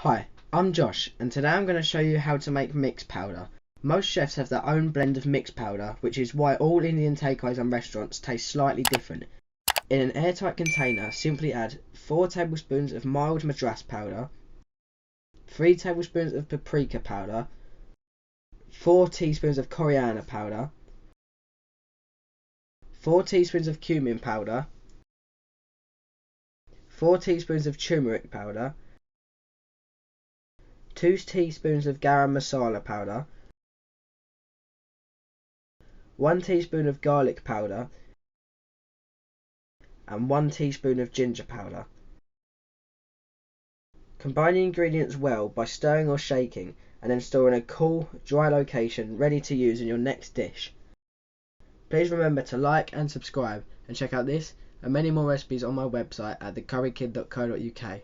Hi, I'm Josh, and today I'm going to show you how to make mixed powder. Most chefs have their own blend of mixed powder, which is why all Indian takeaways and restaurants taste slightly different. In an airtight container, simply add 4 tablespoons of mild madras powder, 3 tablespoons of paprika powder, 4 teaspoons of coriander powder, 4 teaspoons of cumin powder, 4 teaspoons of turmeric powder, 2 teaspoons of garam masala powder, 1 teaspoon of garlic powder, and 1 teaspoon of ginger powder. Combine the ingredients well by stirring or shaking, and then store in a cool, dry location ready to use in your next dish. Please remember to like and subscribe, and check out this and many more recipes on my website at thecurrykid.co.uk.